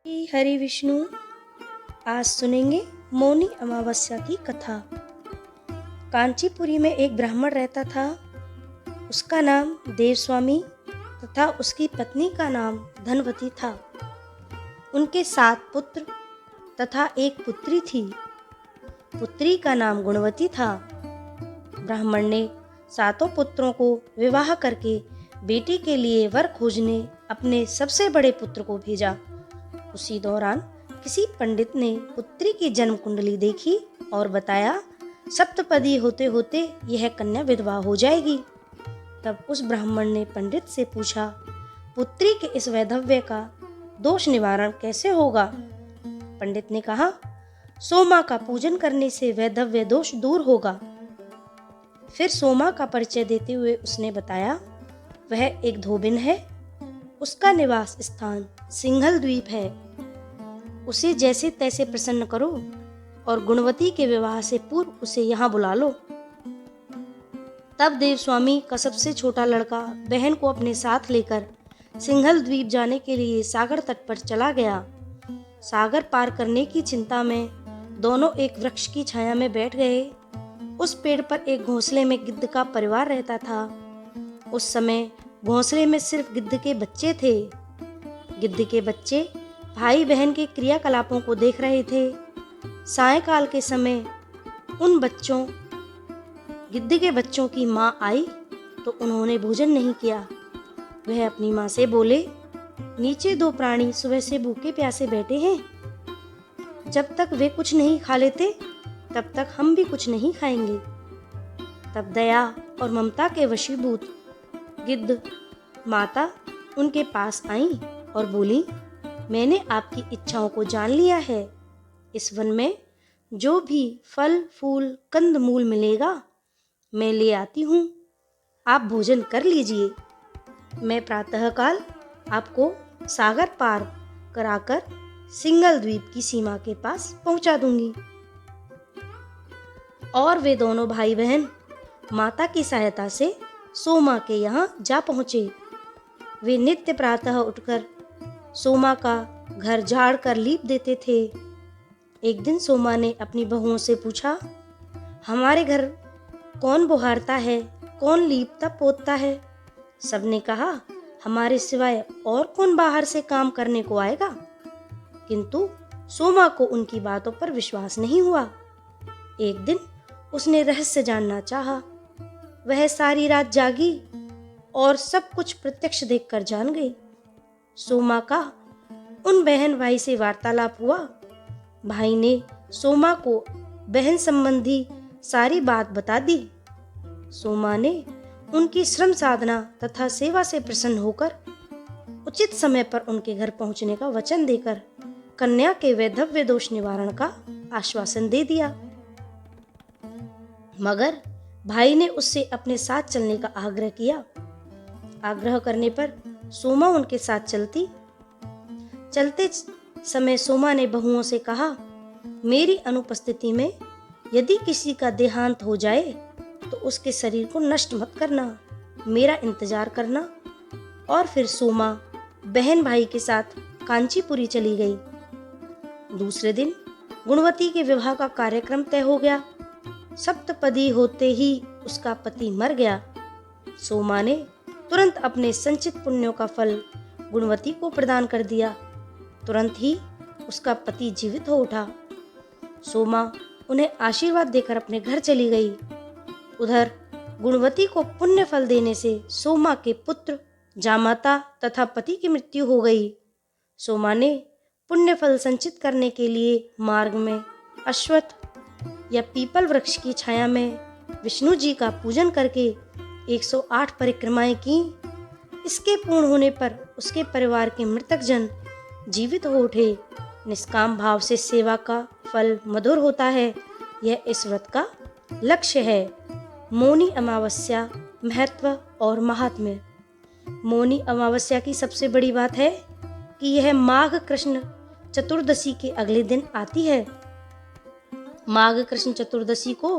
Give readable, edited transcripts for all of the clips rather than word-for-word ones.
हरि विष्णु। आज सुनेंगे मौनी अमावस्या की कथा। कांचीपुरी में एक ब्राह्मण रहता था। उसका नाम देवस्वामी तथा उसकी पत्नी का नाम धनवती था। उनके 7 पुत्र तथा एक पुत्री थी। पुत्री का नाम गुणवती था। ब्राह्मण ने 7 पुत्रों को विवाह करके बेटी के लिए वर खोजने अपने सबसे बड़े पुत्र को भेजा। उसी दौरान किसी पंडित ने पुत्री की जन्म कुंडली देखी और बताया, सप्तपदी होते होते यह कन्या विधवा हो जाएगी। तब उस ब्राह्मण ने पंडित से पूछा, पुत्री के इस वैधव्य का दोष निवारण कैसे होगा? पंडित ने कहा, सोमा का पूजन करने से वैधव्य दोष दूर होगा। फिर सोमा का परिचय देते हुए उसने बताया, वह एक धोबिन है। उसका निवास स्थान सिंघल द्वीप है। उसे जैसे तैसे प्रसन्न करो और गुणवती के विवाह से पूर्व उसे यहाँ बुला लो। तब देवस्वामी का सबसे छोटा लड़का बहन को अपने साथ लेकर सिंघल द्वीप जाने के लिए सागर तट पर चला गया। सागर पार करने की चिंता में दोनों एक वृक्ष की छाया में बैठ गए। उस पेड़ पर एक घोंसले में गिद्ध का परिवार रहता था। उस समय घोंसले में सिर्फ गिद्ध के बच्चे थे। गिद्ध के बच्चे भाई बहन के क्रियाकलापों को देख रहे थे। सायंकाल के समय गिद्ध के बच्चों की माँ आई तो उन्होंने भोजन नहीं किया। वह अपनी माँ से बोले, नीचे 2 प्राणी सुबह से भूखे प्यासे बैठे हैं। जब तक वे कुछ नहीं खा लेते तब तक हम भी कुछ नहीं खाएंगे। तब दया और ममता के वशीभूत गिद्ध माता उनके पास आई और बोली, मैंने आपकी इच्छाओं को जान लिया है। इस वन में जो भी फल फूल कंद मूल मिलेगा मैं ले आती हूँ। आप भोजन कर लीजिए। मैं प्रातःकाल आपको सागर पार कराकर सिंघल द्वीप की सीमा के पास पहुँचा दूंगी। और वे दोनों भाई बहन माता की सहायता से सोमा के यहाँ जा पहुँचे। वे नित्य प्रातः उठकर सोमा का घर झाड़ कर लीप देते थे। एक दिन सोमा ने अपनी बहुओं से पूछा, हमारे घर कौन बुहारता है, कौन लीपता पोतता है? सबने कहा, हमारे सिवाय और कौन बाहर से काम करने को आएगा? किंतु सोमा को उनकी बातों पर विश्वास नहीं हुआ। एक दिन उसने रहस्य जानना चाहा। वह सारी रात जागी और सब कुछ प्रत्यक्ष देखकर जान गई। सोमा का उन बहन भाई से वार्तालाप हुआ। भाई ने सोमा को बहन संबंधी सारी बात बता दी। सोमा ने उनकी श्रम साधना तथा सेवा से प्रसन्न होकर उचित समय पर उनके घर पहुंचने का वचन देकर कन्या के वैधव्य दोष निवारण का आश्वासन दे दिया। मगर भाई ने उससे अपने साथ चलने का आग्रह किया। आग्रह करने पर सोमा उनके साथ चलती। चलते समय सोमा ने बहुओं से कहा, मेरी अनुपस्थिति में यदि किसी का देहांत हो जाए तो उसके शरीर को नष्ट मत करना, मेरा इंतजार करना। और फिर सोमा बहन भाई के साथ कांचीपुरी चली गई। दूसरे दिन गुणवती के विवाह का कार्यक्रम तय हो गया। सप्तपदी होते ही उसका पति मर गया। सोमा ने तुरंत अपने संचित पुण्यों का फल गुणवती को प्रदान कर दिया। तुरंत ही उसका पति जीवित हो उठा। सोमा उन्हें आशीर्वाद देकर अपने घर चली गई। उधर गुणवती को पुण्य फल देने से सोमा के पुत्र जामाता तथा पति की मृत्यु हो गई। सोमा ने पुण्य फल संचित करने के लिए मार्ग में अश्वत्थ या पीपल वृक्ष की छाया में विष्णु जी का पूजन करके 108 परिक्रमाएं की। इसके पूर्ण होने पर उसके परिवार के मृतक जन जीवित हो उठे। निष्काम भाव से सेवा का फल मधुर होता है। यह इस व्रत का लक्ष्य है। मौनी अमावस्या महत्व और महात्म्य। मौनी अमावस्या की सबसे बड़ी बात है कि यह माघ कृष्ण चतुर्दशी के अगले दिन आती है। माघ कृष्ण चतुर्दशी को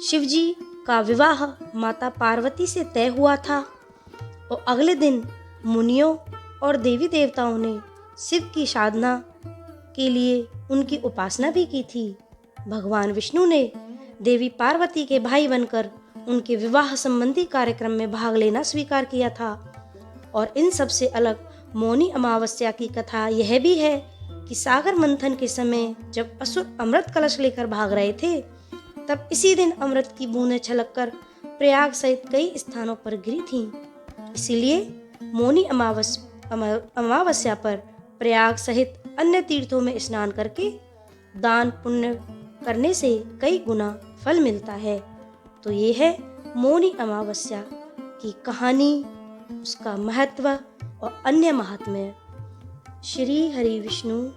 शिवजी का विवाह माता पार्वती से तय हुआ था और अगले दिन मुनियों और देवी देवताओं ने शिव की साधना के लिए उनकी उपासना भी की थी। भगवान विष्णु ने देवी पार्वती के भाई बनकर उनके विवाह संबंधी कार्यक्रम में भाग लेना स्वीकार किया था। और इन सब से अलग मौनी अमावस्या की कथा यह भी है कि सागर मंथन के समय जब असुर अमृत कलश लेकर भाग रहे थे, तब इसी दिन अमृत की बूंदें छलककर प्रयाग सहित कई स्थानों पर गिरी थीं। इसीलिए मौनी अमावस्या पर प्रयाग सहित अन्य तीर्थों में स्नान करके दान पुण्य करने से कई गुना फल मिलता है। तो ये है मौनी अमावस्या की कहानी, उसका महत्व और अन्य महात्म्य। श्री हरि विष्णु।